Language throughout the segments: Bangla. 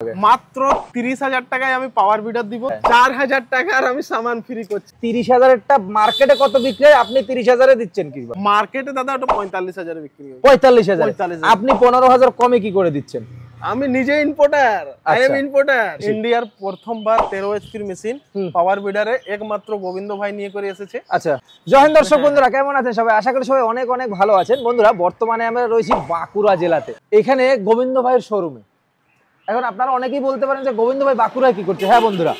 মাত্র 30,000 টাকায় আমি পাওয়ার বিটার দিব, 4,000 টাকার আমি সামান ফ্রি করছি। 30,000-এরটা মার্কেটে কত বিক্রি হয়, আপনি 30,000-এ দিচ্ছেন কি? মার্কেটে দাদা ওটা 45,000 এ বিক্রি হয়। 45,000 আপনি 15,000 কমে কি করে দিচ্ছেন? আমি নিজে ইম্পোর্টার, আই এম ইম্পোর্টার। ইন্ডিয়ার প্রথমবার 13 এইচপির মেশিন পাওয়ার বিডারে একমাত্র গোবিন্দ ভাই নিয়ে করে এসেছে। আচ্ছা, জয় হিন্দ দর্শক বন্ধুরা, কেমন আছেন সবাই? আশা করি সবাই অনেক অনেক ভালো আছেন। বন্ধুরা, বর্তমানে আমরা রয়েছি বাঁকুড়া জেলাতে, এখানে গোবিন্দ ভাইয়ের শোরুমে। এখন আপনারা অনেকেই বলতে পারেন যে গোবিন্দ ভাই বাঁকুড়ায় কি করছে? হ্যাঁ বন্ধুরা,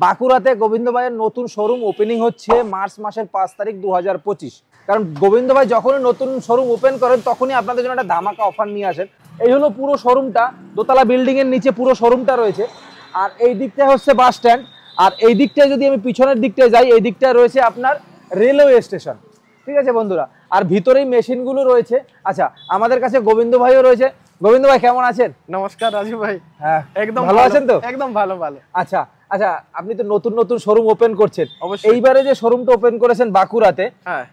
বাঁকুড়াতে গোবিন্দ ভাইয়ের নতুন শোরুম ওপেনিং হচ্ছে মার্চ মাসের 5 তারিখ 2025। কারণ গোবিন্দ ভাই যখনই নতুন শোরুম ওপেন করেন তখনই আপনাদের জন্য একটা ধামাকা অফার নিয়ে আসেন। এই হলো পুরো শোরুমটা, দোতলা বিল্ডিং এর নিচে পুরো শোরুমটা রয়েছে। আর এই দিকটা হচ্ছে বাস স্ট্যান্ড, আর এই দিকটায় যদি আমি পিছনের দিকটায় যাই, এই দিকটায় রয়েছে আপনার রেলওয়ে স্টেশন। ঠিক আছে বন্ধুরা, আর ভিতরেই মেশিনগুলো রয়েছে। আচ্ছা, আমাদের কাছে গোবিন্দ ভাইও রয়েছে। গোবিন্দ ভাই কেমন আছেন? নমস্কার রাজু ভাই। হ্যাঁ, একদম ভালো আছেন তো? একদম ভালো ভালো। আচ্ছা আচ্ছা, আপনি তো নতুন নতুন শোরুম ওপেন করছেন, এইবারে যে শোরুমটা ওপেন করেছেন বাঁকুড়াতে, হ্যাঁ,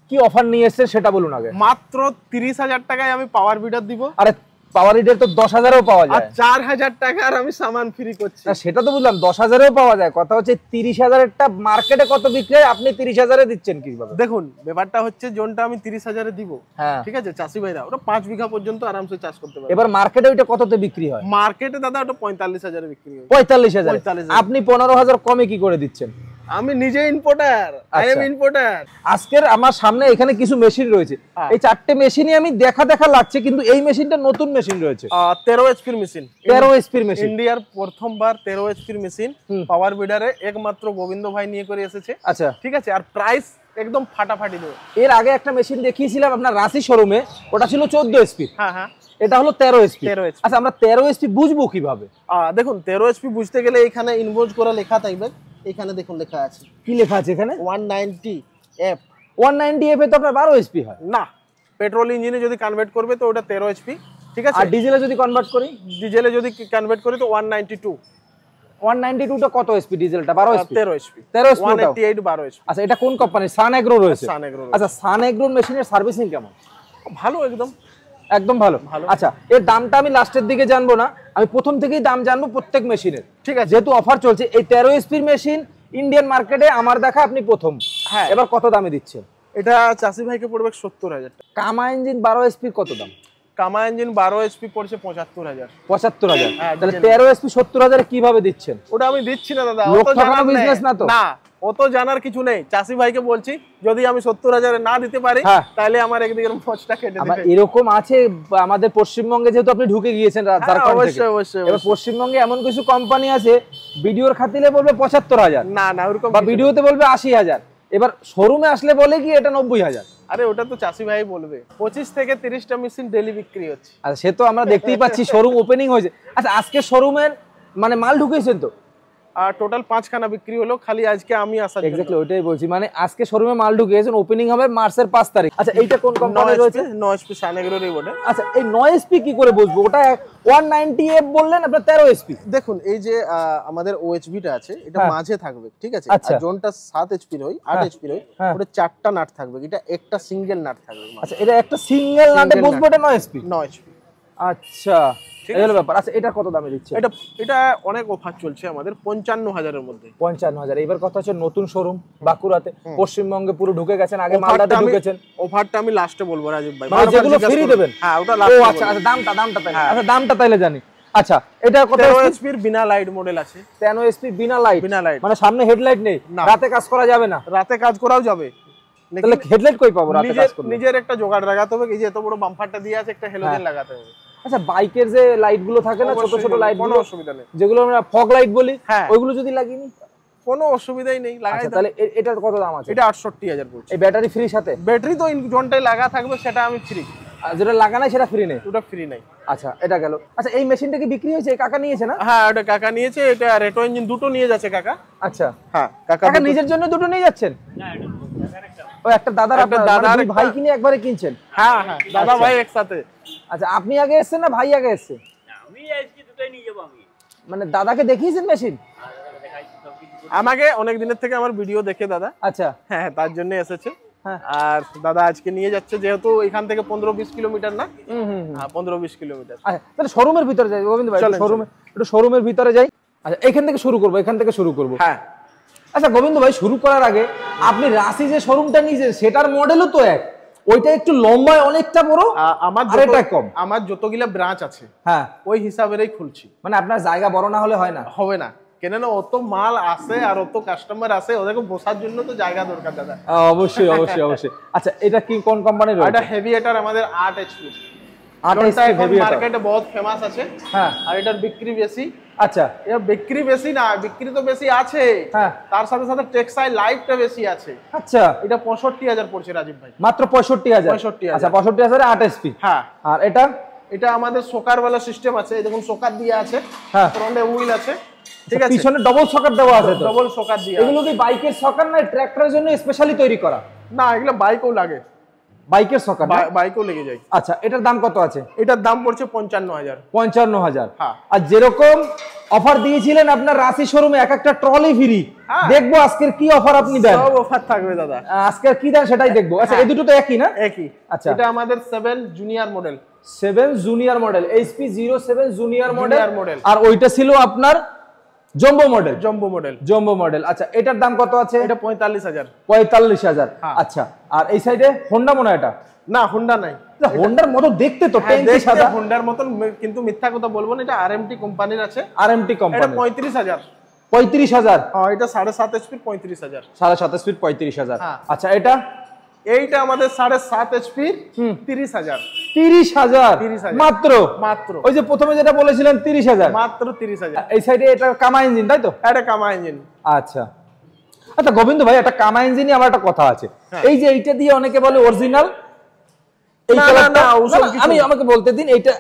কি অফার নিয়ে এসেছেন সেটা বলুন আগে। মাত্র 30,000 টাকায় আমি পাওয়ার বিটার দিব। আরে পাওয়ার হিটার তো 10,000-এও পাওয়া যায়, আর 4,000 টাকার আমি সামান ফ্রি করছি। সেটা তো বুঝলাম, 10,000-এও পাওয়া যায়। কথা হচ্ছে 30,000-এরটা মার্কেটে কত বিক্রি হয়, আপনি 30,000-এ দিচ্ছেন কিভাবে? দেখুন, ব্যাপারটা হচ্ছে জোনটা আমি 30,000-এ দিব, হ্যাঁ ঠিক আছে, চাষি ভাইরা ওটা 5 বিঘা পর্যন্ত আরামসে চাষ করতে পারে। এবার মার্কেটে ওইটা কততে বিক্রি হয়? মার্কেটে দাদা ওটা 45,000-এ বিক্রি হয়। 45,000 আপনি 15,000 কমে কি করে দিচ্ছেন? আমি নিজে ইম্পোর্টার, আই এম ইম্পোর্টার। আজকের আমার সামনে এখানে কিছু মেশিন রয়েছে, এই 4টে মেশিনই আমি দেখা লাগছে, কিন্তু এই মেশিনটা নতুন মেশিন রয়েছে। 13 এইচপির মেশিন, 13 এইচপির মেশিন, ইন্ডিয়ার প্রথমবার 13 এইচপির মেশিন পাওয়ার বিডারে একমাত্র গোবিন্দ ভাই নিয়ে করে এসেছে। আচ্ছা, ঠিক আছে, আর প্রাইস একদম ফাটাফাটি দেবে। এর আগে একটা মেশিন দেখিয়েছিলাম আপনার রাশি শোরুমে, ওটা ছিল 14 এইচপি। হ্যাঁ হ্যাঁ, এটা হলো 13 এইচপি। আচ্ছা, আমরা 13 এইচপি বুঝবো কিভাবে? দেখুন, 13 এইচপি বুঝতে গেলে এখানে ইনভোজ করা লেখা থাকবে। এখানে দেখুন লেখা আছে, কি লেখা আছে এখানে? 190F। 190F এ তো আপনার 12 এইচপি হয় না, পেট্রোল ইঞ্জিনে যদি কনভার্ট করবে তো ওটা 13 এইচপি, ঠিক আছে। আর ডিজেলে যদি কনভার্ট করি? ডিজেলে যদি কনভার্ট করি তো 192। 192 টা কত এইচপি? ডিজেলটা 12 HP, 13 HP, 188 12 HP. আচ্ছা, এটা কোন কোম্পানি? সান এগ্রো রয়েছে। সান এগ্রো। আচ্ছা, সান এগ্রোর মেশিনের সার্ভিসিং কেমন? ভালো, একদম একদম ভালো। আচ্ছা, এর দামটা আমি লাস্টের দিকে জানবো না, আমি প্রথম থেকেই দাম জানবো প্রত্যেক মেশিনের, ঠিক আছে, যেহেতু অফার চলছে। এই 13 এইচপির মেশিন ইন্ডিয়ান মার্কেটে আমার দেখা আপনি প্রথম। হ্যাঁ, এবার কত দামে দিচ্ছেন? এটা চাষি ভাইকে পড়বে 70,000 টাকা। কামা ইঞ্জিন 12 এইচপির কত দাম? কামা ইঞ্জিন 12 এইচপি পড়ছে 75,000। 75,000? তাহলে 13 এইচপি 70,000-এ কিভাবে দিচ্ছেন? ওটা আমি দিচ্ছি না দাদা, লোক ঠকানো বিজনেস না তো? না, অত জানার কিছু নেই। চাষি ভাইকে বলছি, যদি আমি 70,000-এ না দিতে পারি তাহলে আমার একদিকে মোচটা কেটে দিবে। এরকম আছে আমাদের পশ্চিমবঙ্গে, যেহেতু আপনি ঢুকে গিয়েছেন ঝাড়খণ্ড থেকে, এবার পশ্চিমবঙ্গে এমন কিছু কোম্পানি আছে ভিডিওর খাতিলে বলবে 75,000, না না ওরকম, বা ভিডিওতে বলবে 80,000, এবার শোরুমে আসলে বলে কি এটা 90,000। আরে ওটা তো চাষি ভাই বলবে। 25 থেকে 30টা মেশিন ডেইলি বিক্রি হচ্ছে। আচ্ছা, সে তো আমরা দেখতেই পাচ্ছি, শোরুম ওপেনিং হয়েছে। আচ্ছা, আজকে শোরুমের মানে মাল ঢুকেছেন তো? আর টোটাল 5খানা বিক্রি হলো, খালি আজকে আমি আসার জন্য। এক্স্যাক্টলি ওইটাই বলছি, মানে আজকে শোরুমে মাল ঢুকেছেন, ওপেনিং হবে মার্চের 5 তারিখ। আচ্ছা, এইটা কোন কোম্পানি রয়েছে? 9 এইচপি সান এগ্রোর বোর্ডে। আচ্ছা, এই 9 এইচপি কি করে বুঝবো? ওটা 190F বললেন, আপনার 13 এইচপি। দেখুন, এই যে আমাদের ওএইচবিটা আছে, এটা মাঝে থাকবে, ঠিক আছে। আর জোনটা 7 এইচপি রই, 8 এইচপি রই, ওটা 4টা নাট থাকবে, এটা একটা সিঙ্গেল নাট থাকবে। আচ্ছা, এটা একটা সিঙ্গেল নাটে বুঝবো এটা 9 এইচপি। 9 এইচপি। আচ্ছা, এই হলো ব্যাপার। আচ্ছা, এটা কত দামে দিচ্ছে? এটা অনেক অফার চলছে আমাদের, 55,000 এর মধ্যে। 55,000। এবার কথা হচ্ছে নতুন শোরুম বাঁকুড়াতে, পশ্চিমবঙ্গে পুরো ঢুকে গেছেন, আগে মালদাতে ঢুকেছেন। অফারটা আমি লাস্টে বলবো রাজীব ভাই, মানে যেগুলো ফ্রি দেবেন। হ্যাঁ, ওটা লাস্টে। ও আচ্ছা, দামটা তাইলে, আচ্ছা দামটা তাইলে জানি। আচ্ছা, এটা কত? 13 এইচপির বিনা লাইট মডেল আছে। 13 এইচপি বিনা লাইট? বিনা লাইট মানে সামনে হেডলাইট নেই, রাতে কাজ করা যাবে না? রাতে কাজ করাও যাবে। তাহলে হেডলাইট কই পাবো রাতে কাজ করলে? নিজের একটা জোগাড় লাগাতে হবে, এই যে এত বড় বাম্পারটা দিয়ে আছে, একটা হ্যালোজেন লাগাতে হবে। আচ্ছা, বাইকের যে লাইট গুলো থাকে না, ছোট ছোট লাইট, কোনো অসুবিধা নেই, যেগুলো আমরা ফগ লাইট বলি, ওইগুলো যদি লাগিয়ে নি কোনো অসুবিধাই নেই, লাগাই দাও। তাহলে এটার কত দাম আছে? এটা 68,000 পড়ছে। এই ব্যাটারি ফ্রি সাথে? ব্যাটারি তো জোনটায় লাগা থাকবে, সেটা আমি ফ্রি। আর যেটা লাগা নাই সেটা ফ্রি নেই? ওটা ফ্রি নাই। আচ্ছা, এটা গেল। আচ্ছা, এই মেশিনটা কি বিক্রি হয়েছে? কাকা নিয়েছে না? হ্যাঁ, ওটা কাকা নিয়েছে। এটা রেটো ইঞ্জিন দুটো নিয়ে যাচ্ছে কাকা। আচ্ছা, হ্যাঁ, কাকা নিজের জন্য দুটো নিয়ে যাচ্ছেন? না, এটা ও একটা দাদার, আপনার দাদার ভাই কিনে একবারে কিনছেন? হ্যাঁ হ্যাঁ, দাদা ভাই একসাথে। আচ্ছা, আপনি আগে এসেছেন না ভাই আগে এসেছে? আমি আজকে দুটোই নিয়ে যাবো। আমি মানে দাদাকে দেখিয়েছেন মেশিন? আমাকে অনেক দিনের থেকে আমার ভিডিও দেখে দাদা, আচ্ছা হ্যাঁ তার জন্য এসেছে। হ্যাঁ। আর দাদা আজকে নিয়ে যাচ্ছে, যেহেতু এখান থেকে 15-20 কিলোমিটার না, হ্যাঁ 15-20 কিলোমিটার। আচ্ছা তাহলে শোরুমের ভিতরে যাই গোবিন্দ ভাই, চলেন, একটু শোরুমের ভিতরে যাই। আচ্ছা এখান থেকে শুরু করবো। হ্যাঁ আচ্ছা গোবিন্দ ভাই, শুরু করার আগে আপনি রাশি যে শোরুমটা নিয়েছেন সেটার মডেলও তো এক, ওইটা একটু লম্বায় অনেকটা বড়, আমার যতগুলা ব্রাঞ্চ আছে হ্যাঁ ওই হিসাবেরই খুলছি। মানে আপনার জায়গা বড় না হলে হয় না? হবে না, কেন না অত মাল আসে আর অত কাস্টমার আসে, ওদেরকে বসার জন্য তো জায়গা দরকার দাদা। অবশ্যই অবশ্যই অবশ্যই। আচ্ছা এটা কি কোন কোম্পানির? এটা হেভিয়েটার আমাদের 8 এইচপি। 8 এইচপি হেভিয়েটার মার্কেটে বহুত ফেমাস আছে। হ্যাঁ। আর এটার বিক্রি বেশি। আচ্ছা এর বিক্রি বেশি না, বিক্রি তো বেশি আছে, হ্যাঁ, তার সাথে সাথে টেক্সটাইল লাইফটা বেশি আছে। আচ্ছা এটা 65,000 পড়ছে রাজীব ভাই। মাত্র 65,000? 65,000। আচ্ছা 65,000 8 এইচপি। হ্যাঁ। আর এটা? এটা আমাদের সোকার वाला সিস্টেম আছে, এই দেখুন সোকার দিয়ে আছে, হ্যাঁ, ফ্রন্টে হুইল আছে, ঠিক আছে, পিছনে ডবল সকেট দেওয়া আছে তো? ডবল সোকার দিয়ে। এগুলো কি বাইকের সকেট না ট্রাক্টরের জন্য স্পেশালি তৈরি করা? না, এগুলো বাইকও লাগে, বাইকের সকেট, বাইকও লেগে যায়। আচ্ছা এটার দাম কত আছে? এটার দাম পড়ছে 55,000। 55,000। হ্যাঁ। আর যেরকম অফার দিয়েছিলেন আপনার রাশি শোরুমে এক একটা ট্রলি ফ্রি, দেখবো আজকের কি অফার আপনি দেন। সব অফার থাকবে দাদা, আজকের কি দেন সেটাই দেখবো। আচ্ছা এই দুটো তো একই না? একই। আচ্ছা এটা আমাদের 7 junior model. 7 junior model, HP 07 junior Junior model. model। আর ওইটা ছিল আপনার জম্বো মডেল। Jumbo model. আচ্ছা এটার দাম কত আছে? এটা 45,000। 45,000। হ্যাঁ। আচ্ছা আর এই সাইডে হোন্ডা মনে হয় এটা? না, হোন্ডা নাই। হোন্ডার মতো দেখতে তো, ট্যাঙ্কি সাদা। হোন্ডার মতন, কিন্তু মিথ্যা কথা বলবো না, এটা আরএমটি কোম্পানির আছে। আরএমটি এটা কোম্পানি। 35,000। 35,000? হ্যাঁ, এটা 7.5 এইচপি 35,000। 7.5 স্পিড 35,000। হ্যাঁ। আচ্ছা এটা? এইটা আমাদের 7.5 এইচপি 30,000। 30,000 মাত্র? মাত্র। ওই যে প্রথমে যেটা বলেছিলেন 30,000, মাত্র 30,000। এই সাইডে এটা কামা ইঞ্জিন তাই তো? এটা কামা ইঞ্জিন। আচ্ছা আচ্ছা গোবিন্দ ভাই, একটা কামা ইঞ্জিনই আমার একটা কথা আছে। এই যে এইটা দিয়ে অনেকে বলে অরিজিনাল, এই কালারটা আমি আমাকে বলতে দিন, এইটা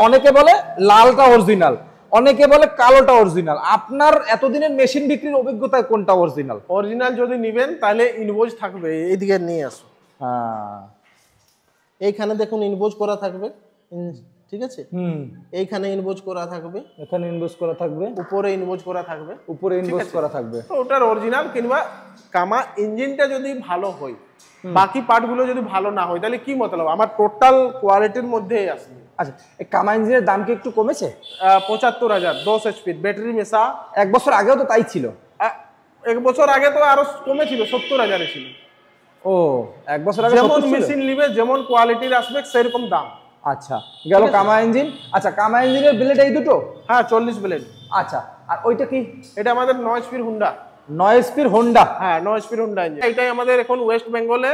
অনেকে বলে লালটা অরিজিনাল, অনেকে বলে কালোটা অরিজিনাল। আপনার এতদিনের মেশিন বিক্রির অভিজ্ঞতায় কোনটা অরিজিনাল? অরিজিনাল যদি নেবেন তাহলে ইনভয়েস থাকবে, এইদিকে নিয়ে আসো। হ্যাঁ এইখানে দেখুন ইনভয়েস করা থাকবে, ঠিক আছে, এইখানে ইনভয়েস করা থাকবে, এখানে ইনভয়েস করা থাকবে, উপরে ইনভয়েস করা থাকবে, উপরে ইনভয়েস করা থাকবে। তো ওটার অরিজিনাল। কিংবা কামা ইঞ্জিনটা যদি ভালো হয়, বাকি পার্টগুলো যদি ভালো না হয়, তাহলে কি মতলব? আমার টোটাল কোয়ালিটির মধ্যেই আসবে। আচ্ছা এই কামা ইঞ্জিনের দাম কি একটু কমেছে? 75,000 10 এইচপি ব্যাটারি মেশা। এক বছর আগেও তো তাই ছিল। এক বছর আগে তো আরো কমে ছিল, 70,000 ছিল। ও এক বছর আগে যেমন মেশিন নিবে, যেমন কোয়ালিটির আসবে সেরকম দাম। আচ্ছা গেল কামা ইঞ্জিন। আচ্ছা কামা ইঞ্জিনের ব্লেড এই দুটো? হ্যাঁ 40 ব্লেড। আচ্ছা আর ওইটা কি? এটা আমাদের 9 এইচপির হুন্ডা। 9 এইচপির হোন্ডা? হ্যাঁ 9 এইচপির হুন্ডা ইঞ্জিন। এটাই আমাদের এখন ওয়েস্ট বেঙ্গলে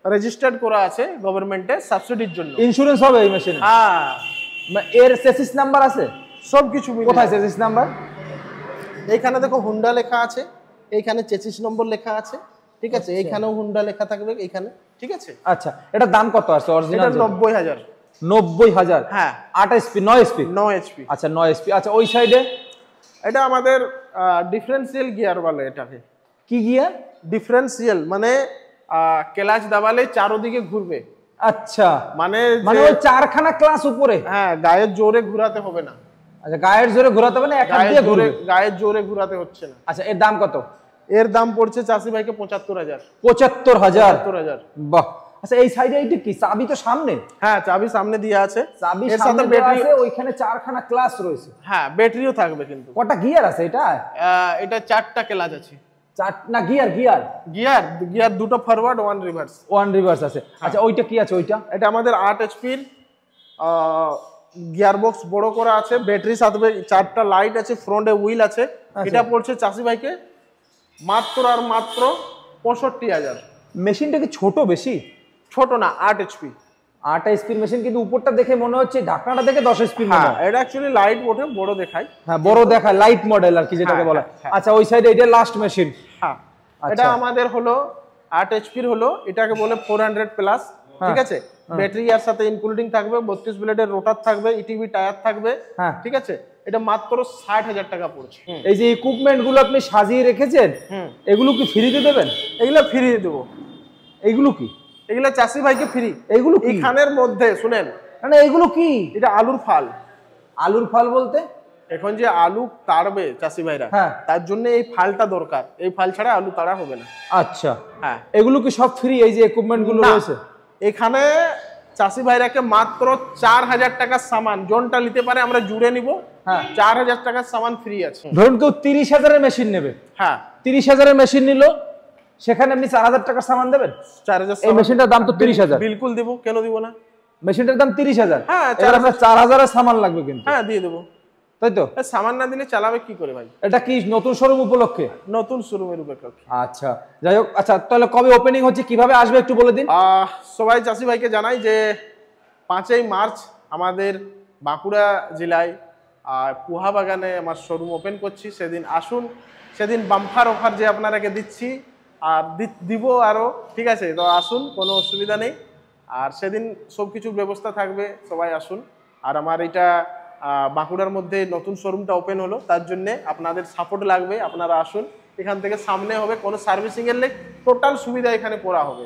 রেজিস্টার্ড করা আছে গভর্নমেন্টে সাবসিডির জন্য। ইন্স্যুরেন্স হবে এই মেশিনে? হ্যাঁ। এর চেসিস নাম্বার আছে? সব কিছু মিলে। কোথায় চেসিস নাম্বার? এইখানে দেখো হুন্ডা লেখা আছে, এইখানে চেসিস নম্বর লেখা আছে, ঠিক আছে, এইখানেও হুন্ডা লেখা থাকবে এইখানে, ঠিক আছে। আচ্ছা এটার দাম কত আছে অরিজিনাল? 90,000। 90,000? হ্যাঁ। 8 এইচপি 9 এইচপি? 9 এইচপি। আচ্ছা 9 এইচপি। আচ্ছা ওই সাইডে? এটা আমাদের ডিফারেন্সিয়াল গিয়ার বলে এটাকে। কি গিয়ার? ডিফারেন্সিয়াল মানে ক্লাচ দাবালে চারদিকে ঘুরবে। আচ্ছা মানে ওই চারখানা ক্লাস উপরে? হ্যাঁ, গায়ের জোরে ঘোরাতে হবে না। আচ্ছা গায়ের জোরে ঘোরাতে হবে না, এক হাত দিয়ে ঘুরবে? গায়ের জোরে ঘোরাতে হচ্ছে না। আচ্ছা এর দাম কত? এর দাম পড়ছে চাষি ভাইকে 75,000। 75,000? বাহ। আচ্ছা এই সাইডে এইটা কি? চাবি তো সামনে? হ্যাঁ চাবি সামনে দেওয়া আছে, চাবি এর সামনে সাথে দেওয়া ব্যাটারি আছে, ওইখানে চারখানা ক্লাস রয়েছে। হ্যাঁ ব্যাটারিও থাকবে। কিন্তু কটা গিয়ার আছে এটা? এটা 4টা ক্লাচ আছে। 4 না গিয়ার? গিয়ার দুটো ফরওয়ার্ড 1 রিভার্স। 1 রিভার্স আছে। আচ্ছা ওইটা কি আছে? ওইটা এটা আমাদের 8 এইচপির গিয়ার বক্স বড় করা আছে, ব্যাটারি সাথে 4টা লাইট আছে, ফ্রন্টে হুইল আছে। এটা পড়ছে চাষি ভাইকে মাত্র আর মাত্র 65,000। মেশিনটা কি ছোট বেশি? ছোট না, 8 এইচপি। 8 এইচপির মেশিন, কিন্তু উপরটা দেখে মনে হচ্ছে, ঢাকনাটা দেখে 10 এইচপির মনে হ্যাঁ, হয়। এটা অ্যাকচুয়ালি লাইট ওঠে, বড় দেখায়। হ্যাঁ বড় দেখায়, লাইট মডেল আর কি যেটাকে বলে। আচ্ছা ওই সাইডে এটা লাস্ট মেশিন? হ্যাঁ এটা আমাদের হলো 8 এইচপির হলো, এটাকে বলে 400 প্লাস, ঠিক আছে। ব্যাটারি এর সাথে ইনক্লুডিং থাকবে, 32 ব্লেডের রোটার থাকবে, ইটিভি টায়ার থাকবে, ঠিক আছে। এটা মাত্র 60,000 টাকা পড়ছে। এই যে ইকুইপমেন্ট গুলো আপনি সাজিয়ে রেখেছেন, এগুলো কি ফ্রিতে দেবেন? এগুলো ফ্রি দেবো। এগুলো কি? এগুলো চাষি ভাইকে ফ্রি। এগুলো কি? এখানের মধ্যে শুনেন, মানে এগুলো কি? এটা আলুর ফাল। আলুর ফাল বলতে? এখন যে আলু তাড়বে চাষি ভাইরা, হ্যাঁ। তার জন্য এই ফালটা দরকার, এই ফাল ছাড়া আলু তাড়া হবে না। আচ্ছা, হ্যাঁ, এগুলো কি সব ফ্রি? এই যে ইকুইপমেন্ট গুলো না, রয়েছে এখানে চাষি ভাইরাকে মাত্র 4000 টাকার সামান জনটা নিতে পারে, আমরা জুড়ে নিব। হ্যাঁ। 4000 টাকার সামান ফ্রি আছে। ধরুন কেউ 30,000-এর মেশিন নেবে, হ্যাঁ, 30,000-এর মেশিন নিল, সেখানে আপনি 4000 টাকার সামান দেবেন? 4000 এই মেশিনটার দাম তো 30,000। বিলকুল দিব, কেন দিব না? মেশিনটার দাম 30,000। হ্যাঁ, এবার আপনার 4000-এর সামান লাগবে কিন্তু, হ্যাঁ দিয়ে দেবো। তাই তো? সামান না দিলে চালাবে কি করে ভাই? এটা কি নতুন শোরুম উপলক্ষে? নতুন শোরুমের উপলক্ষে। আচ্ছা, যাই হোক। আচ্ছা, তাহলে কবে ওপেনিং হচ্ছে, কিভাবে আসবে একটু বলে দিন। সবাই চাষি ভাইকে জানাই যে 5ই মার্চ আমাদের বাঁকুড়া জেলায় পোহা বাগানে আমার শোরুম ওপেন করছি। সেদিন আসুন, সেদিন বাম্পার অফার যে আপনারাকে দিচ্ছি আর দিব আরও, ঠিক আছে? তো আসুন, কোনো অসুবিধা নেই। আর সেদিন সব কিছুর ব্যবস্থা থাকবে, সবাই আসুন। আর আমার এটা বাঁকুড়ার মধ্যে নতুন শোরুমটা ওপেন হলো, তার জন্যে আপনাদের সাপোর্ট লাগবে। আপনারা আসুন, এখান থেকে সামনে হবে, কোনো সার্ভিসিংয়ের টোটাল সুবিধা এখানে করা হবে।